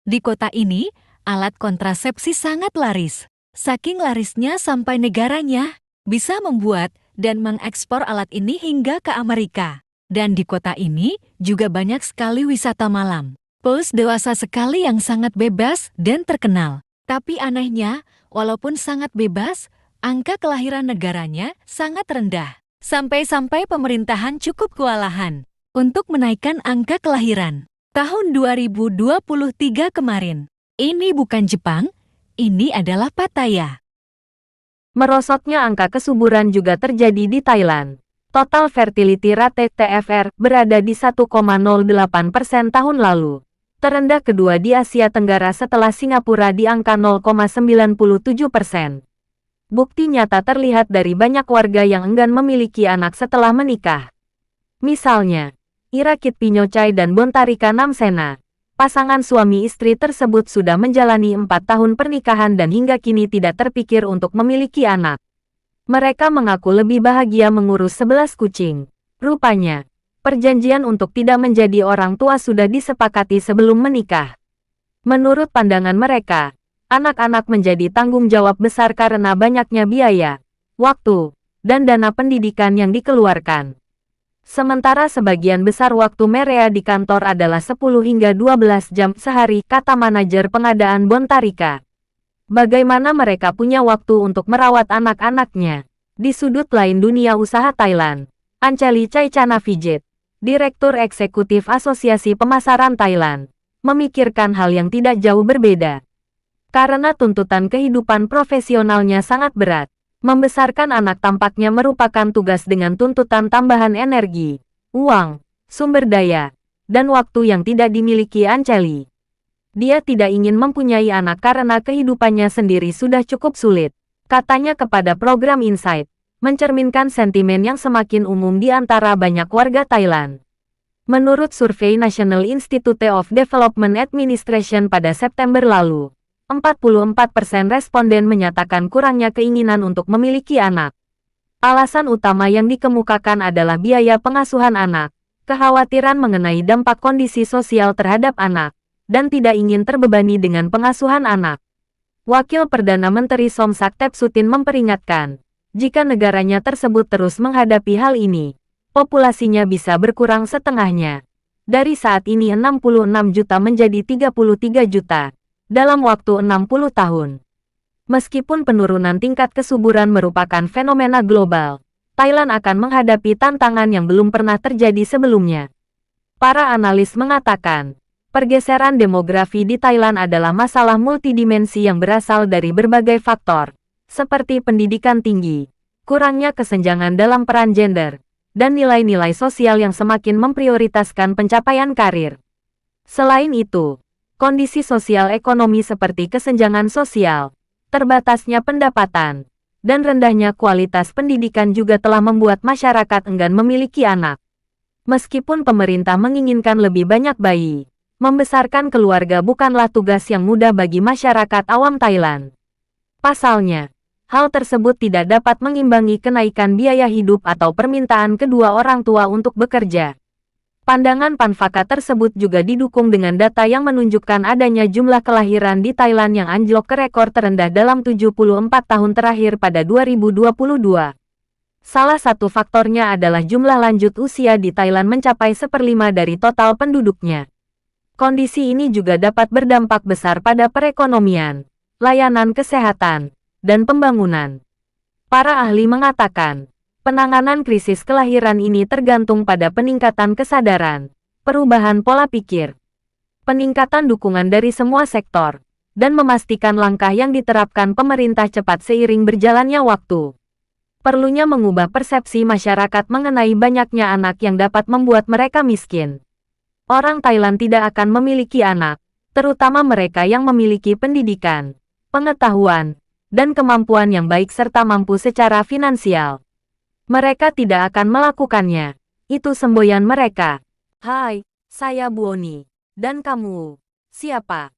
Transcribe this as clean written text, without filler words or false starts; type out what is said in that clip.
Di kota ini, alat kontrasepsi sangat laris. Saking larisnya sampai negaranya bisa membuat dan mengekspor alat ini hingga ke Amerika. Dan di kota ini juga banyak sekali wisata malam. Pos dewasa sekali yang sangat bebas dan terkenal. Tapi anehnya, walaupun sangat bebas, angka kelahiran negaranya sangat rendah. Sampai-sampai pemerintahan cukup kewalahan untuk menaikkan angka kelahiran. Tahun 2023 kemarin, ini bukan Jepang, ini adalah Pattaya. Merosotnya angka kesuburan juga terjadi di Thailand. Total fertility rate TFR berada di 1,08% tahun lalu. Terendah kedua di Asia Tenggara setelah Singapura di angka 0,97%. Bukti nyata terlihat dari banyak warga yang enggan memiliki anak setelah menikah. Misalnya, Irakit Pinyocai dan Bontarika Namsena. Pasangan suami istri tersebut sudah menjalani 4 tahun pernikahan dan hingga kini tidak terpikir untuk memiliki anak. Mereka mengaku lebih bahagia mengurus 11 kucing. Rupanya, perjanjian untuk tidak menjadi orang tua sudah disepakati sebelum menikah. Menurut pandangan mereka, anak-anak menjadi tanggung jawab besar karena banyaknya biaya, waktu, dan dana pendidikan yang dikeluarkan. Sementara sebagian besar waktu mereka di kantor adalah 10 hingga 12 jam sehari, kata manajer pengadaan Bontarika. Bagaimana mereka punya waktu untuk merawat anak-anaknya? Di sudut lain dunia usaha Thailand, Anchali Chaichanavijit, Direktur Eksekutif Asosiasi Pemasaran Thailand, memikirkan hal yang tidak jauh berbeda. Karena tuntutan kehidupan profesionalnya sangat berat, membesarkan anak tampaknya merupakan tugas dengan tuntutan tambahan energi, uang, sumber daya, dan waktu yang tidak dimiliki Anchali. Dia tidak ingin mempunyai anak karena kehidupannya sendiri sudah cukup sulit, katanya kepada program Insight, mencerminkan sentimen yang semakin umum di antara banyak warga Thailand. Menurut survei National Institute of Development Administration pada September lalu, 44% responden menyatakan kurangnya keinginan untuk memiliki anak. Alasan utama yang dikemukakan adalah biaya pengasuhan anak, kekhawatiran mengenai dampak kondisi sosial terhadap anak, dan tidak ingin terbebani dengan pengasuhan anak. Wakil Perdana Menteri Somsak Tepsutin memperingatkan, jika negaranya tersebut terus menghadapi hal ini, populasinya bisa berkurang setengahnya. Dari saat ini 66 juta menjadi 33 juta, dalam waktu 60 tahun. Meskipun penurunan tingkat kesuburan merupakan fenomena global, Thailand akan menghadapi tantangan yang belum pernah terjadi sebelumnya. Para analis mengatakan, pergeseran demografi di Thailand adalah masalah multidimensi yang berasal dari berbagai faktor, seperti pendidikan tinggi, kurangnya kesenjangan dalam peran gender, dan nilai-nilai sosial yang semakin memprioritaskan pencapaian karir. Selain itu, kondisi sosial ekonomi seperti kesenjangan sosial, terbatasnya pendapatan, dan rendahnya kualitas pendidikan juga telah membuat masyarakat enggan memiliki anak. Meskipun pemerintah menginginkan lebih banyak bayi, membesarkan keluarga bukanlah tugas yang mudah bagi masyarakat awam Thailand. Pasalnya, hal tersebut tidak dapat mengimbangi kenaikan biaya hidup atau permintaan kedua orang tua untuk bekerja. Pandangan Panfaka tersebut juga didukung dengan data yang menunjukkan adanya jumlah kelahiran di Thailand yang anjlok ke rekor terendah dalam 74 tahun terakhir pada 2022. Salah satu faktornya adalah jumlah lanjut usia di Thailand mencapai 1/5 dari total penduduknya. Kondisi ini juga dapat berdampak besar pada perekonomian, layanan kesehatan, dan pembangunan. Para ahli mengatakan, penanganan krisis kelahiran ini tergantung pada peningkatan kesadaran, perubahan pola pikir, peningkatan dukungan dari semua sektor, dan memastikan langkah yang diterapkan pemerintah cepat seiring berjalannya waktu. Perlunya mengubah persepsi masyarakat mengenai banyaknya anak yang dapat membuat mereka miskin. Orang Thailand tidak akan memiliki anak, terutama mereka yang memiliki pendidikan, pengetahuan, dan kemampuan yang baik serta mampu secara finansial. Mereka tidak akan melakukannya. Itu semboyan mereka. Hai, saya Buoni. Dan kamu, siapa?